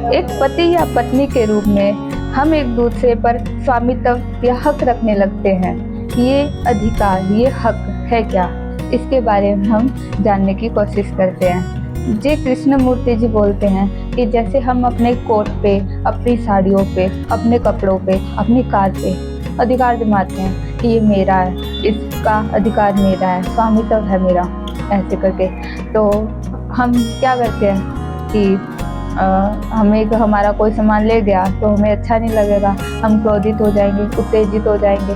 एक पति या पत्नी के रूप में हम एक दूसरे पर स्वामित्व या हक रखने लगते हैं। ये अधिकार, ये हक है क्या? इसके बारे में हम जानने की कोशिश करते हैं। जे कृष्णमूर्ति जी बोलते हैं कि जैसे हम अपने कोट पे, अपनी साड़ियों पे, अपने कपड़ों पे, अपनी कार पे अधिकार जमाते हैं कि ये मेरा है, इसका अधिकार मेरा है, स्वामित्व है मेरा, ऐसे करके। तो हम क्या करते हैं कि हमें हमारा कोई सामान ले गया तो हमें अच्छा नहीं लगेगा, हम क्रोधित हो जाएंगे, उत्तेजित हो जाएंगे।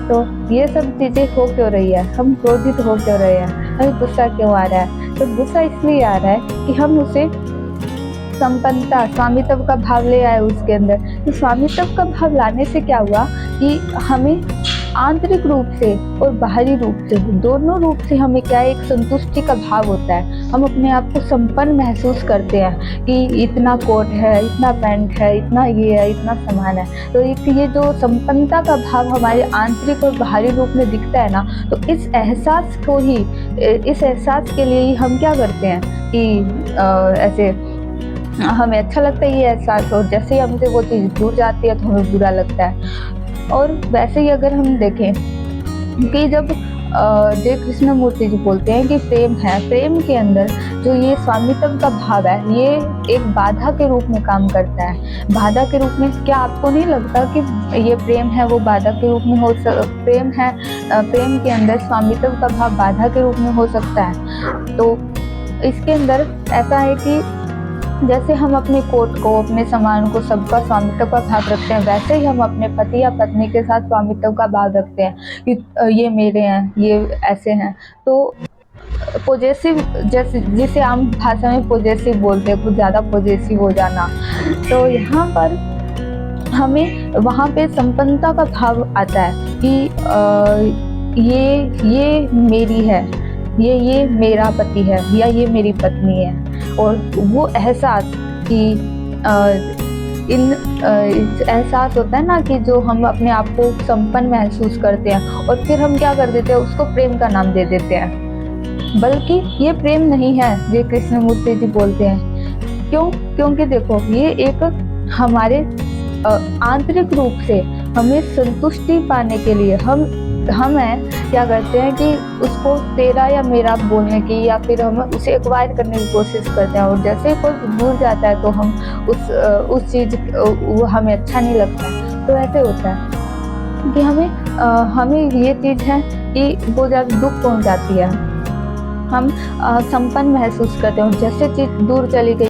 तो ये सब चीज़ें हो क्यों रही है? हम क्रोधित हो क्यों रहे हैं? हमें गुस्सा क्यों आ रहा है? तो गुस्सा इसलिए आ रहा है कि हम उसे संपन्नता, स्वामित्व का भाव ले आए उसके अंदर। तो स्वामित्व का भाव लाने से क्या हुआ कि हमें आंतरिक रूप से और बाहरी रूप से, दोनों रूप से हमें क्या है, एक संतुष्टि का भाव होता है। हम अपने आप को संपन्न महसूस करते हैं कि इतना कोट है, इतना पैंट है, इतना ये है, इतना सामान है। तो एक ये जो संपन्नता का भाव हमारे आंतरिक और बाहरी रूप में दिखता है ना, तो इस एहसास के लिए ही हम क्या करते हैं कि ऐसे हमें अच्छा लगता है ये एहसास, और जैसे ही हमसे वो चीज़ दूर जाती है तो हमें बुरा लगता है। और वैसे ही अगर हम देखें कि जब जे कृष्णमूर्ति जी बोलते हैं कि प्रेम है, प्रेम के अंदर जो ये स्वामित्व का भाव है, ये एक बाधा के रूप में काम करता है। बाधा के रूप में क्या आपको नहीं लगता कि ये प्रेम है वो बाधा के रूप में प्रेम है, प्रेम के अंदर स्वामित्व का भाव बाधा के रूप में हो सकता है? तो इसके अंदर ऐसा है कि जैसे हम अपने कोट को, अपने सामान को, सबका स्वामित्व का भाव रखते हैं, वैसे ही हम अपने पति या पत्नी के साथ स्वामित्व का भाव रखते हैं कि ये मेरे हैं, ये ऐसे हैं। तो पॉजेसिव, जैसे जिसे आम भाषा में पॉजेसिव बोलते हैं, कुछ ज़्यादा पॉजेसिव हो जाना। तो यहाँ पर हमें वहाँ पे संपन्नता का भाव आता है कि ये मेरी है, ये मेरा पति है या ये मेरी पत्नी है। और वो एहसास कि एहसास होता है ना कि जो हम अपने आप को संपन्न महसूस करते हैं, और फिर हम क्या कर देते हैं, उसको प्रेम का नाम दे देते हैं। बल्कि ये प्रेम नहीं है, ये कृष्णमूर्ति जी बोलते हैं। क्यों? क्योंकि देखो, ये एक हमारे आंतरिक रूप से हमें संतुष्टि पाने के लिए हम क्या करते हैं कि उसको तेरा या मेरा बोलने की, या फिर हम उसे एक्वायर करने की कोशिश करते हैं। और जैसे कोई दूर जाता है तो हम उस चीज़ वो हमें अच्छा नहीं लगता है। तो ऐसे होता है कि हमें ये चीज़ है कि वो जब दुख पहुंचाती है, हम संपन्न महसूस करते हैं, और जैसे चीज़ दूर चली गई